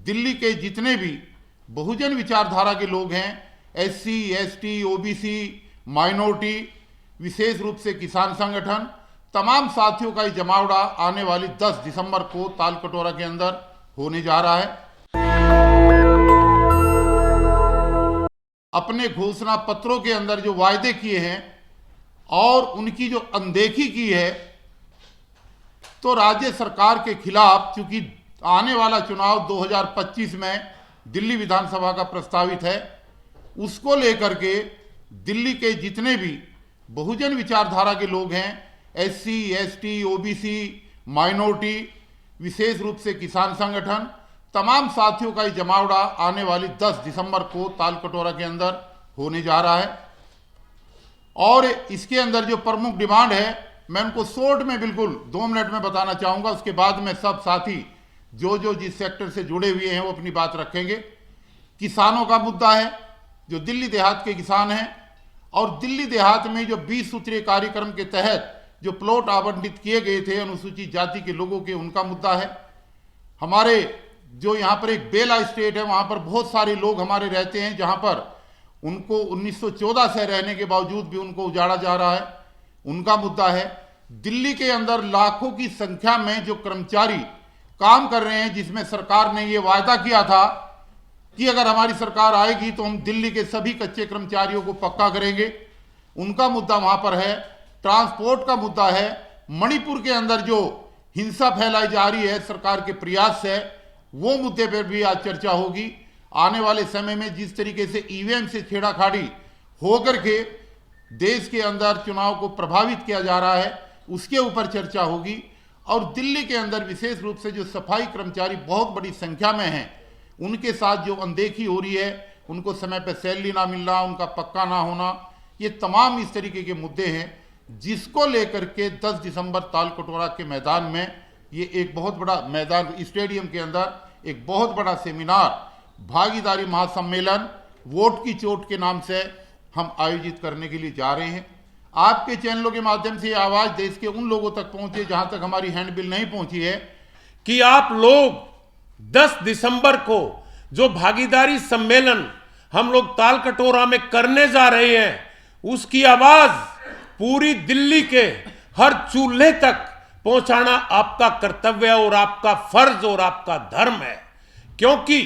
दिल्ली के जितने भी बहुजन विचारधारा के लोग हैं, एससी, एसटी, ओबीसी, माइनॉरिटी, विशेष रूप से किसान संगठन, तमाम साथियों का ये जमावड़ा आने वाली 10 दिसंबर को तालकटोरा के अंदर होने जा रहा है। अपने घोषणा पत्रों के अंदर जो वायदे किए हैं और उनकी जो अनदेखी की है, तो राज्य सरकार के खिलाफ, चूंकि आने वाला चुनाव 2025 में दिल्ली विधानसभा का प्रस्तावित है, उसको लेकर के दिल्ली के जितने भी बहुजन विचारधारा के लोग हैं, एससी, एसटी, ओबीसी, माइनॉरिटी, विशेष रूप से किसान संगठन, तमाम साथियों का ये जमावड़ा आने वाली 10 दिसंबर को तालकटोरा के अंदर होने जा रहा है। और इसके अंदर जो प्रमुख डिमांड है, मैं उनको शॉर्ट में बिल्कुल 2 मिनट में बताना चाहूँगा। उसके बाद में सब साथी जो जिस सेक्टर से जुड़े हुए हैं वो अपनी बात रखेंगे। किसानों का मुद्दा है, जो दिल्ली देहात के किसान हैं, और दिल्ली देहात में जो 20 सूत्रीय कार्यक्रम के तहत जो प्लॉट आवंटित किए गए थे अनुसूचित जाति के लोगों के, उनका मुद्दा है। हमारे जो यहाँ पर एक बेला स्टेट है, वहाँ पर बहुत सारे लोग हमारे रहते हैं, जहाँ पर उनको 1914 से रहने के बावजूद भी उनको उजाड़ा जा रहा है, उनका मुद्दा है। दिल्ली के अंदर लाखों की संख्या में जो कर्मचारी काम कर रहे हैं, जिसमें सरकार ने ये वायदा किया था कि अगर हमारी सरकार आएगी तो हम दिल्ली के सभी कच्चे कर्मचारियों को पक्का करेंगे, उनका मुद्दा वहाँ पर है। ट्रांसपोर्ट का मुद्दा है। मणिपुर के अंदर जो हिंसा फैलाई जा रही है सरकार के प्रयास से, वो मुद्दे पर भी आज चर्चा होगी। आने वाले समय में जिस तरीके से ईवीएम से छेड़ाखाड़ी होकर के देश के अंदर चुनाव को प्रभावित किया जा रहा है, उसके ऊपर चर्चा होगी। और दिल्ली के अंदर विशेष रूप से जो सफाई कर्मचारी बहुत बड़ी संख्या में हैं, उनके साथ जो अनदेखी हो रही है, उनको समय पर सैलरी ना मिलना, उनका पक्का ना होना, ये तमाम इस तरीके के मुद्दे हैं, जिसको लेकर के 10 दिसंबर तालकटोरा के मैदान में, ये एक बहुत बड़ा मैदान, स्टेडियम के अंदर एक बहुत बड़ा सेमिनार, भागीदारी महासम्मेलन, वोट की चोट के नाम से हम आयोजित करने के लिए जा रहे हैं। आपके चैनलों के माध्यम से ये आवाज़ देश के उन लोगों तक पहुंचे जहां तक हमारी हैंडबिल नहीं पहुंची है, कि आप लोग 10 दिसंबर को जो भागीदारी सम्मेलन हम लोग तालकटोरा में करने जा रहे हैं, उसकी आवाज पूरी दिल्ली के हर चूल्हे तक पहुंचाना आपका कर्तव्य और आपका फर्ज और आपका धर्म है। क्योंकि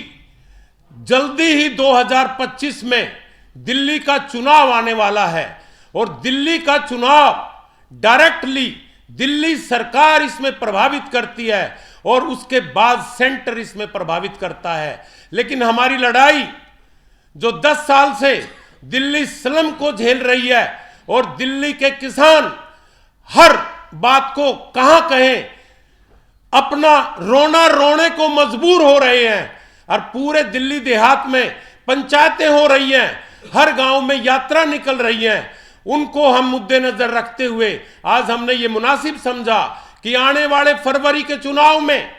जल्दी ही 2025 में दिल्ली का चुनाव आने वाला है, और दिल्ली का चुनाव डायरेक्टली दिल्ली सरकार इसमें प्रभावित करती है और उसके बाद सेंटर इसमें प्रभावित करता है। लेकिन हमारी लड़ाई जो 10 साल से दिल्ली स्लम को झेल रही है, और दिल्ली के किसान हर बात को कहां कहें, अपना रोना रोने को मजबूर हो रहे हैं, और पूरे दिल्ली देहात में पंचायतें हो रही हैं, हर गांव में यात्रा निकल रही है। उनको हम मुद्दे नजर रखते हुए आज हमने ये मुनासिब समझा कि आने वाले फरवरी के चुनाव में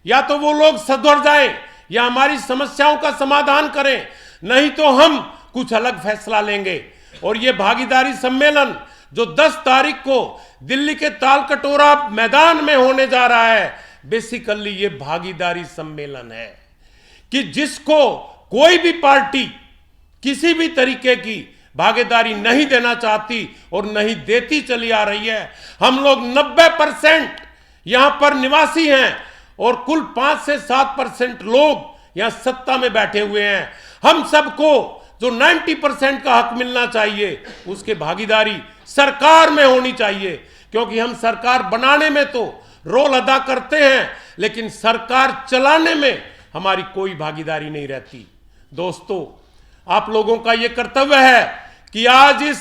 या तो वो लोग सधर जाएं या हमारी समस्याओं का समाधान करें, नहीं तो हम कुछ अलग फैसला लेंगे। और ये भागीदारी सम्मेलन जो 10 तारीख को दिल्ली के तालकटोरा मैदान में होने जा रहा है, बेसिकली ये भागीदारी सम्मेलन है कि जिसको कोई भी पार्टी किसी भी तरीके की भागीदारी नहीं देना चाहती और नहीं देती चली आ रही है। हम लोग 90% यहां पर निवासी हैं और कुल 5 से 7% लोग यहां सत्ता में बैठे हुए हैं। हम सबको जो 90% का हक मिलना चाहिए, उसके भागीदारी सरकार में होनी चाहिए, क्योंकि हम सरकार बनाने में तो रोल अदा करते हैं, लेकिन सरकार चलाने में हमारी कोई भागीदारी नहीं रहती। दोस्तों, आप लोगों का यह कर्तव्य है कि आज इस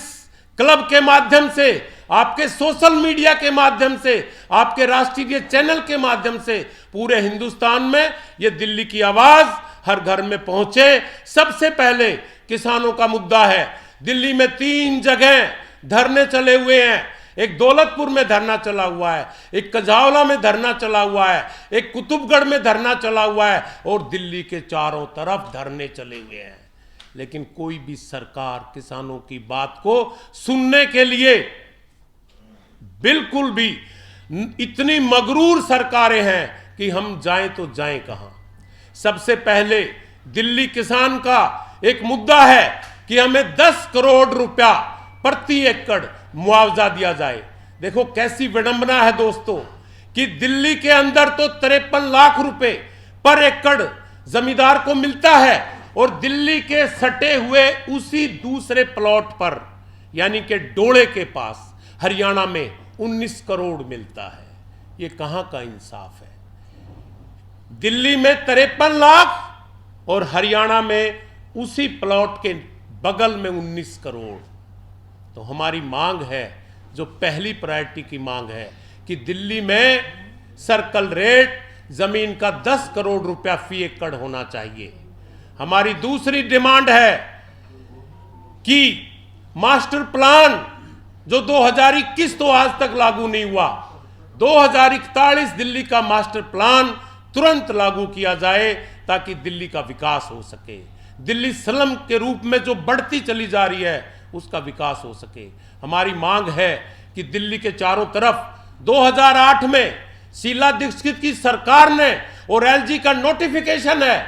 क्लब के माध्यम से, आपके सोशल मीडिया के माध्यम से, आपके राष्ट्रीय चैनल के माध्यम से पूरे हिंदुस्तान में ये दिल्ली की आवाज हर घर में पहुंचे। सबसे पहले किसानों का मुद्दा है। दिल्ली में 3 जगह धरने चले हुए हैं। एक दौलतपुर में धरना चला हुआ है, एक कजावला में धरना चला हुआ है, एक कुतुबगढ़ में धरना चला हुआ है, और दिल्ली के चारों तरफ धरने चले हुए हैं। लेकिन कोई भी सरकार किसानों की बात को सुनने के लिए बिल्कुल भी, इतनी मगरूर सरकारें हैं कि हम जाएं तो जाएं कहां। सबसे पहले दिल्ली किसान का एक मुद्दा है कि हमें 10 करोड़ रुपया प्रति एकड़ मुआवजा दिया जाए। देखो कैसी विडंबना है दोस्तों कि दिल्ली के अंदर तो 53 लाख रुपए पर एकड़ जमींदार को मिलता है और दिल्ली के सटे हुए उसी दूसरे प्लॉट पर यानी कि डोळे के पास हरियाणा में 19 करोड़ मिलता है। ये कहां का इंसाफ है? दिल्ली में 53 लाख और हरियाणा में उसी प्लॉट के बगल में 19 करोड़। तो हमारी मांग है, जो पहली प्रायोरिटी की मांग है कि दिल्ली में सर्कल रेट जमीन का 10 करोड़ रुपया फी एकड़ होना चाहिए। हमारी दूसरी डिमांड है कि मास्टर प्लान जो 2021 तो आज तक लागू नहीं हुआ, 2041 दिल्ली का मास्टर प्लान तुरंत लागू किया जाए ताकि दिल्ली का विकास हो सके। दिल्ली स्लम के रूप में जो बढ़ती चली जा रही है उसका विकास हो सके। हमारी मांग है कि दिल्ली के चारों तरफ 2008 में शीला दीक्षित की सरकार ने और एलजी का नोटिफिकेशन है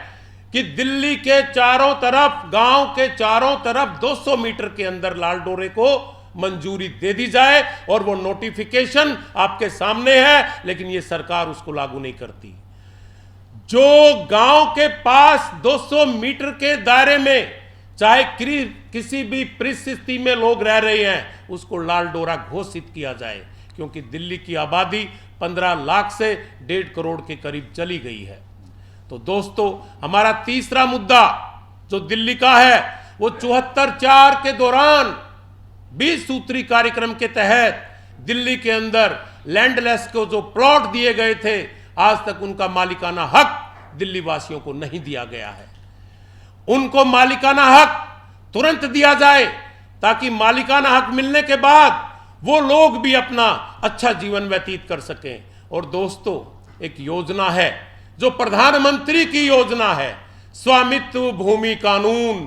कि दिल्ली के चारों तरफ, गांव के चारों तरफ 200 मीटर के अंदर लाल डोरे को मंजूरी दे दी जाए और वो नोटिफिकेशन आपके सामने है, लेकिन ये सरकार उसको लागू नहीं करती। जो गांव के पास 200 मीटर के दायरे में चाहे किसी भी परिस्थिति में लोग रह रहे हैं उसको लाल डोरा घोषित किया जाए, क्योंकि दिल्ली की आबादी 15 लाख से 1.5 करोड़ के करीब चली गई है। तो दोस्तों, हमारा तीसरा मुद्दा जो दिल्ली का है वो 74/4 के दौरान 20 सूत्री कार्यक्रम के तहत दिल्ली के अंदर लैंडलेस को जो प्लॉट दिए गए थे, आज तक उनका मालिकाना हक दिल्ली वासियों को नहीं दिया गया है। उनको मालिकाना हक तुरंत दिया जाए ताकि मालिकाना हक मिलने के बाद वो लोग भी अपना अच्छा जीवन व्यतीत कर सकें। और दोस्तों, एक योजना है जो प्रधानमंत्री की योजना है, स्वामित्व भूमि कानून,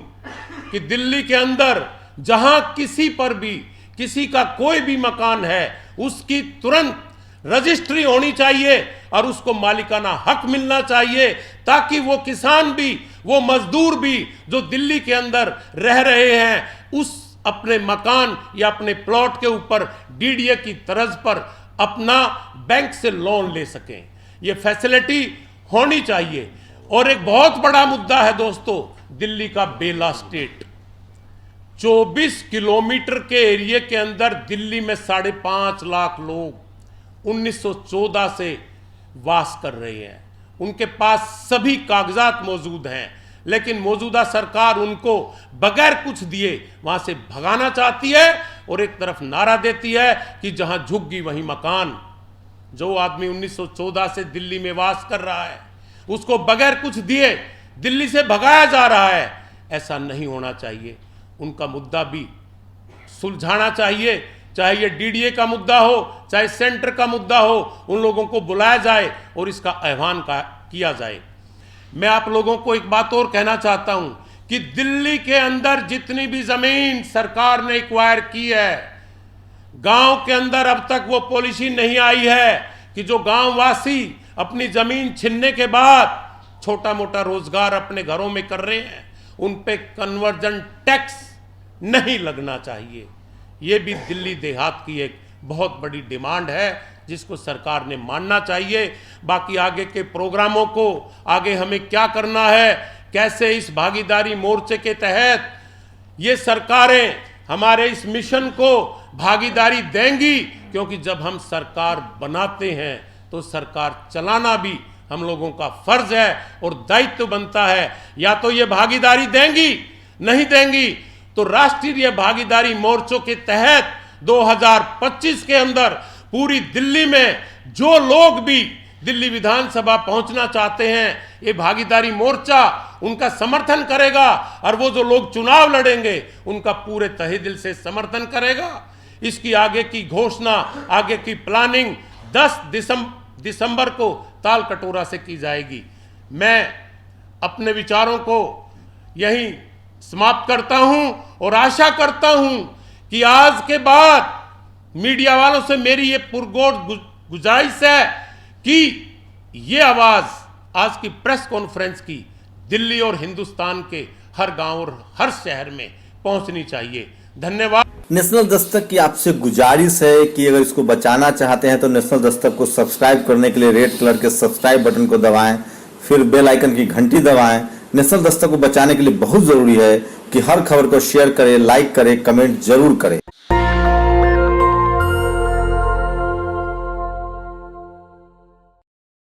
कि दिल्ली के अंदर जहां किसी पर भी किसी का कोई भी मकान है उसकी तुरंत रजिस्ट्री होनी चाहिए और उसको मालिकाना हक मिलना चाहिए, ताकि वो किसान भी, वो मजदूर भी जो दिल्ली के अंदर रह रहे हैं उस अपने मकान या अपने प्लॉट के ऊपर डीडीए की तर्ज पर अपना बैंक से लोन ले सकें। ये फैसिलिटी होनी चाहिए। और एक बहुत बड़ा मुद्दा है दोस्तों, दिल्ली का बेला स्टेट। 24 किलोमीटर के एरिया के अंदर दिल्ली में 5.5 लाख लोग 1914 से वास कर रहे हैं। उनके पास सभी कागजात मौजूद हैं, लेकिन मौजूदा सरकार उनको बगैर कुछ दिए वहां से भगाना चाहती है और एक तरफ नारा देती है कि जहां झुग्गी वहीं मकान। जो आदमी 1914 से दिल्ली में वास कर रहा है उसको बगैर कुछ दिए दिल्ली से भगाया जा रहा है। ऐसा नहीं होना चाहिए। उनका मुद्दा भी सुलझाना चाहिए, चाहे ये डीडीए का मुद्दा हो, चाहे सेंटर का मुद्दा हो, उन लोगों को बुलाया जाए और इसका आह्वान किया जाए। मैं आप लोगों को एक बात और कहना चाहता हूं कि दिल्ली के अंदर जितनी भी जमीन सरकार ने एक्वायर की है, गांव के अंदर अब तक वो पॉलिसी नहीं आई है कि जो गांववासी अपनी जमीन छीनने के बाद छोटा मोटा रोजगार अपने घरों में कर रहे हैं उन पे कन्वर्जन टैक्स नहीं लगना चाहिए। ये भी दिल्ली देहात की एक बहुत बड़ी डिमांड है जिसको सरकार ने मानना चाहिए। बाकी आगे के प्रोग्रामों को आगे हमें क्या करना है, कैसे इस भागीदारी मोर्चे के तहत ये सरकारें हमारे इस मिशन को भागीदारी देंगी, क्योंकि जब हम सरकार बनाते हैं तो सरकार चलाना भी हम लोगों का फर्ज है और दायित्व बनता है। या तो ये भागीदारी देंगी, नहीं देंगी तो राष्ट्रीय भागीदारी मोर्चों के तहत 2025 के अंदर पूरी दिल्ली में जो लोग भी दिल्ली विधानसभा पहुंचना चाहते हैं, ये भागीदारी मोर्चा उनका समर्थन करेगा और वो जो लोग चुनाव लड़ेंगे उनका पूरे तहे दिल से समर्थन करेगा। इसकी आगे की घोषणा, आगे की प्लानिंग 10 दिसंबर को ताल कटोरा से की जाएगी। मैं अपने विचारों को यहीं समाप्त करता हूं और आशा करता हूं कि आज के बाद मीडिया वालों से मेरी ये पुरगोर गुजारिश है कि ये आवाज आज की प्रेस कॉन्फ्रेंस की दिल्ली और हिंदुस्तान के हर गांव और हर शहर में पहुंचनी चाहिए। धन्यवाद। नेशनल दस्तक की आपसे गुजारिश है कि अगर इसको बचाना चाहते हैं तो नेशनल दस्तक को सब्सक्राइब करने के लिए रेड कलर के सब्सक्राइब बटन को दबाएं, फिर बेल आइकन की घंटी दबाएं। नेशनल दस्तक को बचाने के लिए बहुत जरूरी है कि हर खबर को शेयर करें, लाइक करें, कमेंट जरूर करें।